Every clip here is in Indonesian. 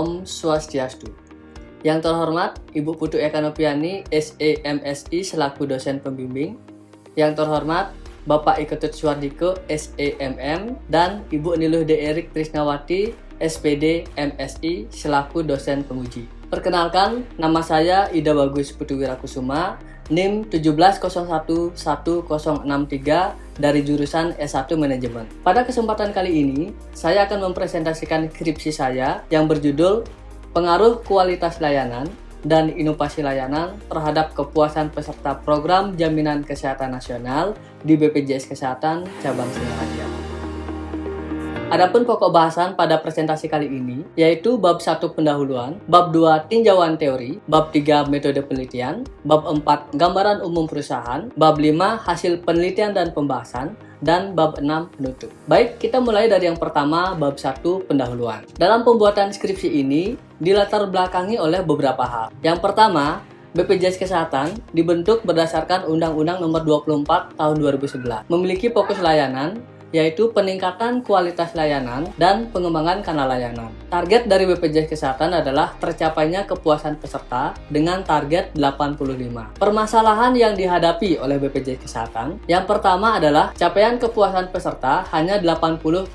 Om Swastiastu. Yang terhormat Ibu Putu Eka Nopiani, SEMSI selaku dosen pembimbing. Yang terhormat Bapak Iketut Suardiko, SEMM, dan Ibu Niluh D. Erik Trisnawati, SPD MSI selaku dosen penguji. Perkenalkan, nama saya Ida Bagus Putu Wirakusuma, NIM 1701163 dari jurusan S1 Manajemen. Pada kesempatan kali ini, saya akan mempresentasikan skripsi saya yang berjudul Pengaruh Kualitas Layanan dan Inovasi Layanan terhadap Kepuasan Peserta Program Jaminan Kesehatan Nasional di BPJS Kesehatan Cabang Singaraja. Adapun pokok bahasan pada presentasi kali ini yaitu bab 1 pendahuluan, bab 2 tinjauan teori, bab 3 metode penelitian, bab 4 gambaran umum perusahaan, bab 5 hasil penelitian dan pembahasan, dan bab 6 penutup. Baik, kita mulai dari yang pertama, bab 1 pendahuluan. Dalam pembuatan skripsi ini dilatar belakangi oleh beberapa hal. Yang pertama, BPJS Kesehatan dibentuk berdasarkan Undang-Undang Nomor 24 Tahun 2011, memiliki fokus layanan yaitu peningkatan kualitas layanan dan pengembangan kanal layanan. Target dari BPJS Kesehatan adalah tercapainya kepuasan peserta dengan target 85. Permasalahan yang dihadapi oleh BPJS Kesehatan, yang pertama adalah capaian kepuasan peserta hanya 80,8,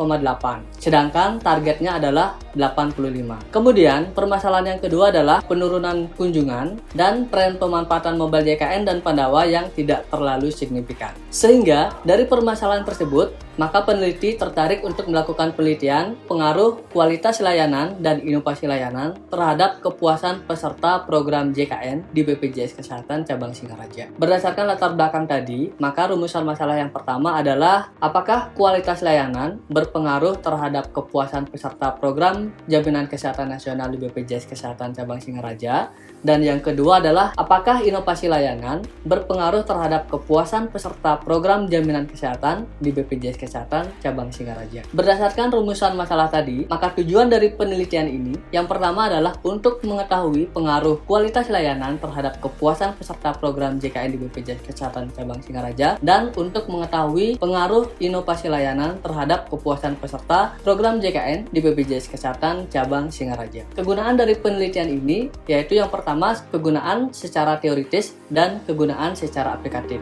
sedangkan targetnya adalah 85. Kemudian, permasalahan yang kedua adalah penurunan kunjungan dan tren pemanfaatan mobile JKN dan Pandawa yang tidak terlalu signifikan. Sehingga, dari permasalahan tersebut, maka peneliti tertarik untuk melakukan penelitian pengaruh kualitas layanan dan inovasi layanan terhadap kepuasan peserta program JKN di BPJS Kesehatan Cabang Singaraja. Berdasarkan latar belakang tadi, maka rumusan masalah yang pertama adalah apakah kualitas layanan berpengaruh terhadap kepuasan peserta program Jaminan Kesehatan Nasional di BPJS Kesehatan Cabang Singaraja, dan yang kedua adalah apakah inovasi layanan berpengaruh terhadap kepuasan peserta program Jaminan Kesehatan di BPJS Kesehatan Cabang Singaraja. Berdasarkan rumusan masalah tadi, maka tujuan dari penelitian ini yang pertama adalah untuk mengetahui pengaruh kualitas layanan terhadap kepuasan peserta program JKN di BPJS Kesehatan Cabang Singaraja dan untuk mengetahui pengaruh inovasi layanan terhadap kepuasan peserta program JKN di BPJS Kesehatan Cabang Singaraja. Kegunaan dari penelitian ini yaitu yang pertama kegunaan secara teoritis dan kegunaan secara aplikatif.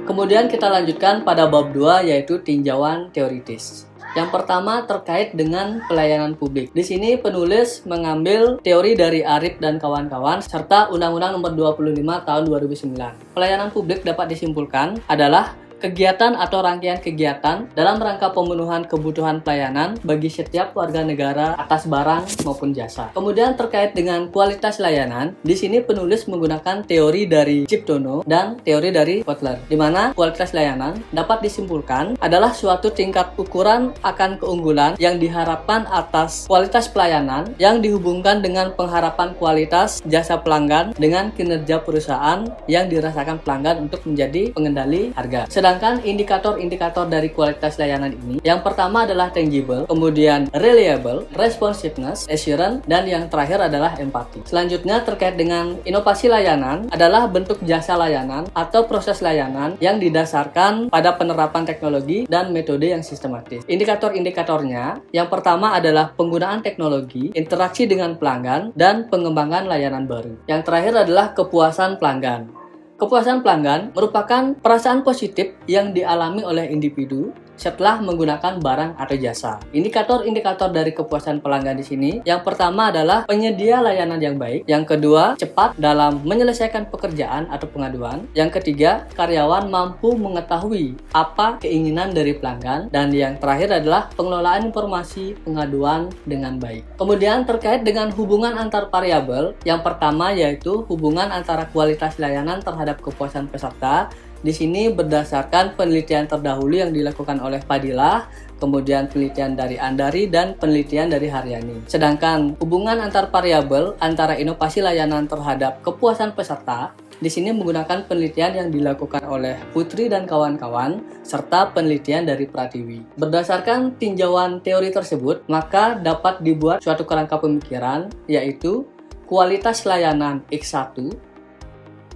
Kemudian kita lanjutkan pada bab 2 yaitu tinjauan teoritis. Yang pertama terkait dengan pelayanan publik. Di sini penulis mengambil teori dari Arif dan kawan-kawan serta Undang-Undang Nomor 25 Tahun 2009. Pelayanan publik dapat disimpulkan adalah kegiatan atau rangkaian kegiatan dalam rangka pemenuhan kebutuhan pelayanan bagi setiap warga negara atas barang maupun jasa. Kemudian terkait dengan kualitas layanan, di sini penulis menggunakan teori dari Ciptono dan teori dari Kotler, di mana kualitas layanan dapat disimpulkan adalah suatu tingkat ukuran akan keunggulan yang diharapkan atas kualitas pelayanan yang dihubungkan dengan pengharapan kualitas jasa pelanggan dengan kinerja perusahaan yang dirasakan pelanggan untuk menjadi pengendali harga. Sedangkan indikator-indikator dari kualitas layanan ini, yang pertama adalah tangible, kemudian reliable, responsiveness, assurance, dan yang terakhir adalah empati. Selanjutnya terkait dengan inovasi layanan adalah bentuk jasa layanan atau proses layanan yang didasarkan pada penerapan teknologi dan metode yang sistematis. Indikator-indikatornya, yang pertama adalah penggunaan teknologi, interaksi dengan pelanggan, dan pengembangan layanan baru. Yang terakhir adalah kepuasan pelanggan. Kepuasan pelanggan merupakan perasaan positif yang dialami oleh individu setelah menggunakan barang atau jasa. Indikator-indikator dari kepuasan pelanggan di sini, yang pertama adalah penyedia layanan yang baik, yang kedua cepat dalam menyelesaikan pekerjaan atau pengaduan, yang ketiga karyawan mampu mengetahui apa keinginan dari pelanggan, dan yang terakhir adalah pengelolaan informasi pengaduan dengan baik. Kemudian terkait dengan hubungan antar variabel, yang pertama yaitu hubungan antara kualitas layanan terhadap kepuasan peserta. Di sini berdasarkan penelitian terdahulu yang dilakukan oleh Fadilah, kemudian penelitian dari Andari, dan penelitian dari Haryani. Sedangkan hubungan antar variabel antara inovasi layanan terhadap kepuasan peserta di sini menggunakan penelitian yang dilakukan oleh Putri dan kawan-kawan serta penelitian dari Pratiwi. Berdasarkan tinjauan teori tersebut, maka dapat dibuat suatu kerangka pemikiran yaitu kualitas layanan X1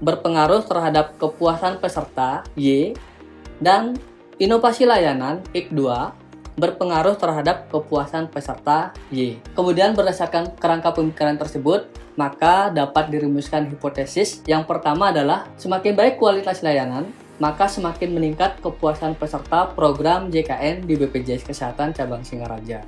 berpengaruh terhadap kepuasan peserta Y, dan inovasi layanan X2 berpengaruh terhadap kepuasan peserta Y. Kemudian berdasarkan kerangka pemikiran tersebut, maka dapat dirumuskan hipotesis yang pertama adalah semakin baik kualitas layanan, maka semakin meningkat kepuasan peserta program JKN di BPJS Kesehatan Cabang Singaraja.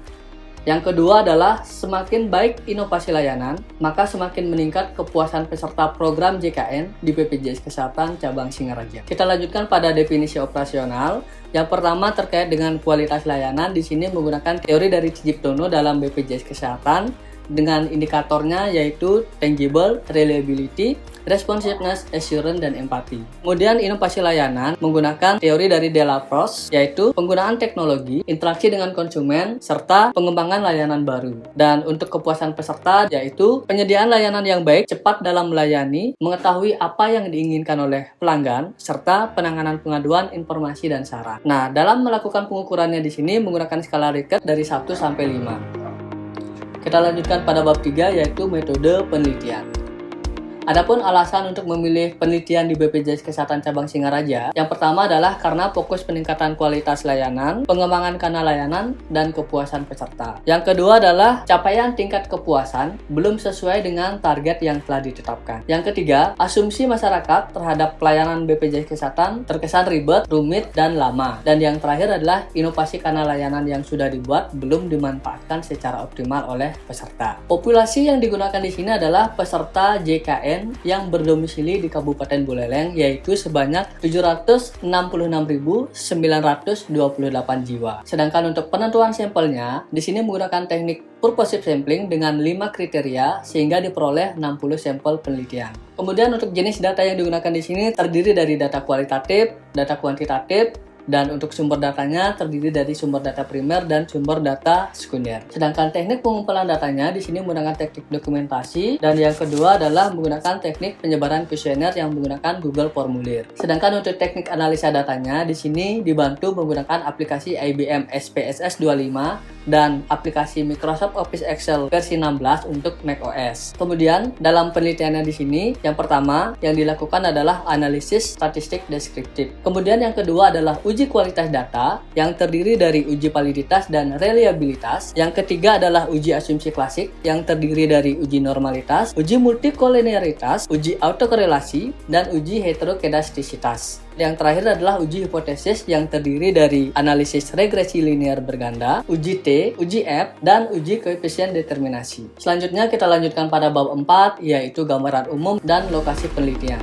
Yang kedua adalah semakin baik inovasi layanan, maka semakin meningkat kepuasan peserta program JKN di BPJS Kesehatan Cabang Singaraja. Kita lanjutkan pada definisi operasional. Yang pertama terkait dengan kualitas layanan, di sini menggunakan teori dari Ciptono dalam BPJS Kesehatan dengan indikatornya yaitu tangible, reliability, responsiveness, assurance, dan empati. Kemudian inovasi layanan menggunakan teori dari Delaproche yaitu penggunaan teknologi, interaksi dengan konsumen, serta pengembangan layanan baru. Dan untuk kepuasan peserta yaitu penyediaan layanan yang baik, cepat dalam melayani, mengetahui apa yang diinginkan oleh pelanggan, serta penanganan pengaduan, informasi, dan saran. Nah, dalam melakukan pengukurannya di sini menggunakan skala Likert dari 1 sampai 5. Kita lanjutkan pada bab 3 yaitu metode penelitian. Adapun alasan untuk memilih penelitian di BPJS Kesehatan Cabang Singaraja, yang pertama adalah karena fokus peningkatan kualitas layanan, pengembangan kanal layanan, dan kepuasan peserta. Yang kedua adalah capaian tingkat kepuasan belum sesuai dengan target yang telah ditetapkan. Yang ketiga, asumsi masyarakat terhadap pelayanan BPJS Kesehatan terkesan ribet, rumit, dan lama. Dan yang terakhir adalah inovasi kanal layanan yang sudah dibuat belum dimanfaatkan secara optimal oleh peserta. Populasi yang digunakan di sini adalah peserta JKN yang berdomisili di Kabupaten Buleleng yaitu sebanyak 766.928 jiwa. Sedangkan untuk penentuan sampelnya di sini menggunakan teknik purposive sampling dengan 5 kriteria sehingga diperoleh 60 sampel penelitian. Kemudian untuk jenis data yang digunakan di sini terdiri dari data kualitatif, data kuantitatif, dan untuk sumber datanya terdiri dari sumber data primer dan sumber data sekunder. Sedangkan teknik pengumpulan datanya di sini menggunakan teknik dokumentasi, dan yang kedua adalah menggunakan teknik penyebaran kuesioner yang menggunakan Google Formulir. Sedangkan untuk teknik analisa datanya di sini dibantu menggunakan aplikasi IBM SPSS 25 dan aplikasi Microsoft Office Excel versi 16 untuk macOS. Kemudian dalam penelitiannya di sini yang pertama yang dilakukan adalah analisis statistik deskriptif. Kemudian yang kedua adalah uji kualitas data yang terdiri dari uji validitas dan reliabilitas. Yang ketiga adalah uji asumsi klasik yang terdiri dari uji normalitas, uji multikolinearitas, uji autokorelasi, dan uji heterokedastisitas. Yang terakhir adalah uji hipotesis yang terdiri dari analisis regresi linear berganda, uji T, uji F, dan uji koefisien determinasi. Selanjutnya kita lanjutkan pada bab 4 yaitu gambaran umum dan lokasi penelitian.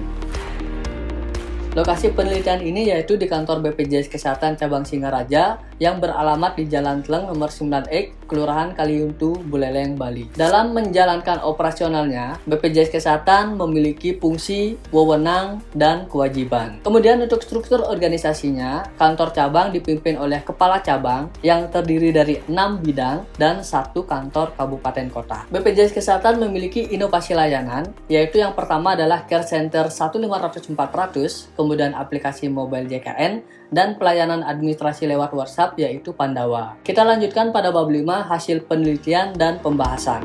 Lokasi penelitian ini yaitu di kantor BPJS Kesehatan Cabang Singaraja yang beralamat di Jalan Tleng nomor 9X, Kelurahan Kaliuntu, Buleleng, Bali. Dalam menjalankan operasionalnya, BPJS Kesehatan memiliki fungsi, wewenang, dan kewajiban. Kemudian untuk struktur organisasinya, kantor cabang dipimpin oleh kepala cabang yang terdiri dari 6 bidang dan 1 kantor kabupaten kota. BPJS Kesehatan memiliki inovasi layanan, yaitu yang pertama adalah Care Center 15400, kemudian aplikasi mobile JKN, dan pelayanan administrasi lewat WhatsApp yaitu Pandawa. Kita lanjutkan pada bab 5 hasil penelitian dan pembahasan.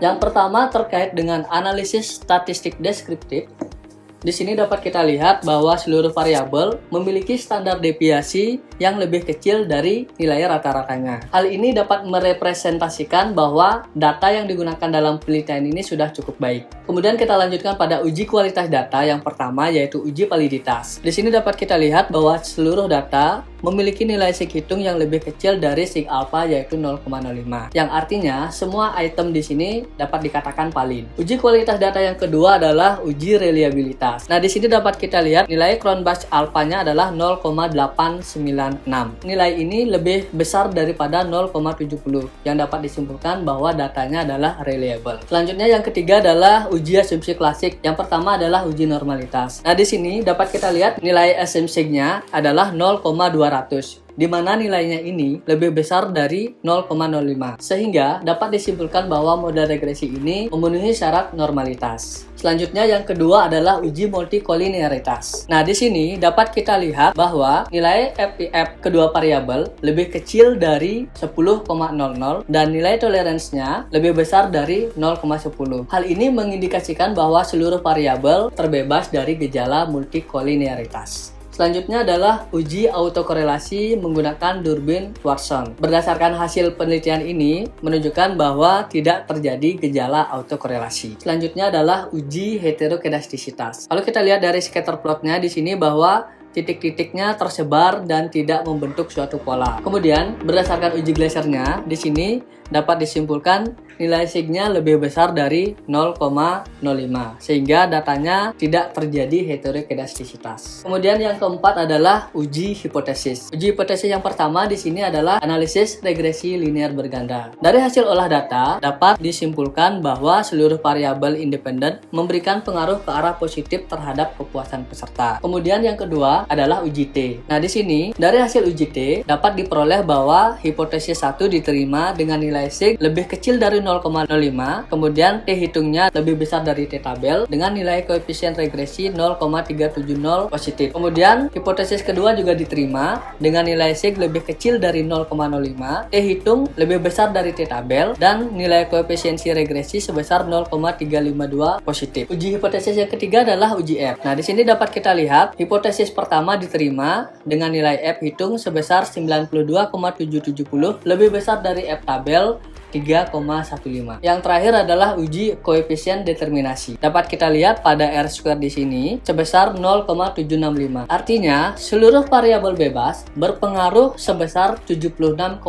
Yang pertama terkait dengan analisis statistik deskriptif. Di sini dapat kita lihat bahwa seluruh variabel memiliki standar deviasi yang lebih kecil dari nilai rata-ratanya. Hal ini dapat merepresentasikan bahwa data yang digunakan dalam penelitian ini sudah cukup baik. Kemudian kita lanjutkan pada uji kualitas data yang pertama yaitu uji validitas. Di sini dapat kita lihat bahwa seluruh data memiliki nilai sig hitung yang lebih kecil dari sig alpha yaitu 0,05. Yang artinya semua item di sini dapat dikatakan valid. Uji kualitas data yang kedua adalah uji reliabilitas. Nah, di sini dapat kita lihat nilai Cronbach alpha-nya adalah 0,896. Nilai ini lebih besar daripada 0,70 yang dapat disimpulkan bahwa datanya adalah reliable. Selanjutnya yang ketiga adalah uji asumsi klasik. Yang pertama adalah uji normalitas. Nah, di sini dapat kita lihat nilai asumsinya adalah 0,200. di mana nilainya ini lebih besar dari 0,05 sehingga dapat disimpulkan bahwa model regresi ini memenuhi syarat normalitas. Selanjutnya yang kedua adalah uji multikolinearitas. Nah, di sini dapat kita lihat bahwa nilai FIF kedua variabel lebih kecil dari 10,00 dan nilai toleransinya lebih besar dari 0,10. Hal ini mengindikasikan bahwa seluruh variabel terbebas dari gejala multikolinearitas. Selanjutnya adalah uji autokorelasi menggunakan durbin Watson. Berdasarkan hasil penelitian ini menunjukkan bahwa tidak terjadi gejala autokorelasi. Selanjutnya adalah uji heterokedastisitas. Kalau kita lihat dari scatter plotnya di sini bahwa titik-titiknya tersebar dan tidak membentuk suatu pola. Kemudian berdasarkan uji Glasernya di sini dapat disimpulkan nilai signya lebih besar dari 0,05 sehingga datanya tidak terjadi heterokedastisitas. Kemudian yang keempat adalah uji hipotesis. Uji hipotesis yang pertama di sini adalah analisis regresi linear berganda. Dari hasil olah data dapat disimpulkan bahwa seluruh variabel independen memberikan pengaruh ke arah positif terhadap kepuasan peserta. Kemudian yang kedua adalah uji T. Nah, di sini dari hasil uji T dapat diperoleh bahwa hipotesis 1 diterima dengan nilai sig lebih kecil dari 0,05, kemudian T hitungnya lebih besar dari T tabel dengan nilai koefisien regresi 0,370 positif. Kemudian hipotesis kedua juga diterima dengan nilai sig lebih kecil dari 0,05, T hitung lebih besar dari T tabel dan nilai koefisiensi regresi sebesar 0,352 positif. Uji hipotesis yang ketiga adalah uji F. Nah, di sini dapat kita lihat hipotesis pertama diterima dengan nilai F hitung sebesar 92,770 lebih besar dari F tabel 3,15. Yang terakhir adalah uji koefisien determinasi. Dapat kita lihat pada R² di sini sebesar 0,765. Artinya, seluruh variabel bebas berpengaruh sebesar 76,5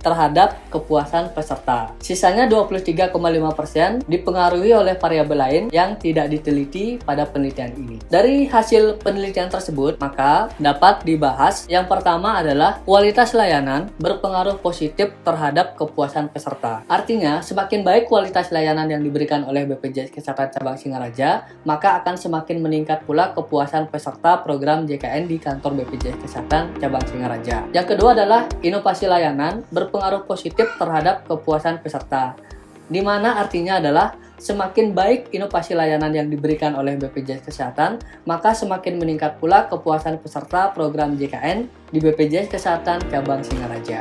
terhadap kepuasan peserta. Sisanya 23,5% dipengaruhi oleh variabel lain yang tidak diteliti pada penelitian ini. Dari hasil penelitian tersebut, maka dapat dibahas yang pertama adalah kualitas layanan berpengaruh positif terhadap kepuasan peserta. Artinya, semakin baik kualitas layanan yang diberikan oleh BPJS Kesehatan Cabang Singaraja, maka akan semakin meningkat pula kepuasan peserta program JKN di kantor BPJS Kesehatan Cabang Singaraja. Yang kedua adalah inovasi layanan berpengaruh positif terhadap kepuasan peserta, di mana artinya adalah semakin baik inovasi layanan yang diberikan oleh BPJS Kesehatan, maka semakin meningkat pula kepuasan peserta program JKN di BPJS Kesehatan Cabang Singaraja.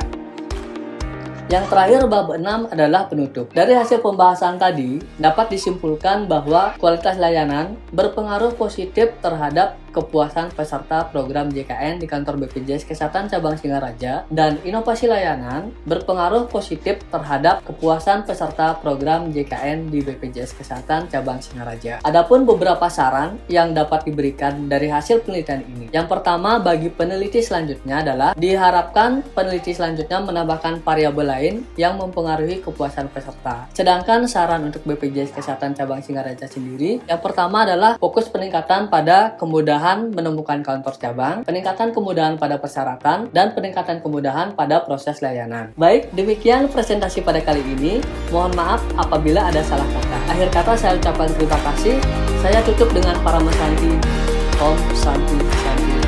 Yang terakhir, bab 6 adalah penutup. Dari hasil pembahasan tadi, dapat disimpulkan bahwa kualitas layanan berpengaruh positif terhadap kepuasan peserta program JKN di kantor BPJS Kesehatan Cabang Singaraja, dan inovasi layanan berpengaruh positif terhadap kepuasan peserta program JKN di BPJS Kesehatan Cabang Singaraja. Adapun beberapa saran yang dapat diberikan dari hasil penelitian ini. Yang pertama, bagi peneliti selanjutnya adalah diharapkan peneliti selanjutnya menambahkan variabel lain yang mempengaruhi kepuasan peserta. Sedangkan saran untuk BPJS Kesehatan Cabang Singaraja sendiri, yang pertama adalah fokus peningkatan pada kemudahan menemukan kantor cabang, peningkatan kemudahan pada persyaratan, dan peningkatan kemudahan pada proses layanan. Baik, demikian presentasi pada kali ini. Mohon maaf apabila ada salah kata. Akhir kata saya ucapkan terima kasih. Saya tutup dengan para mesanti. Om Santi Santi.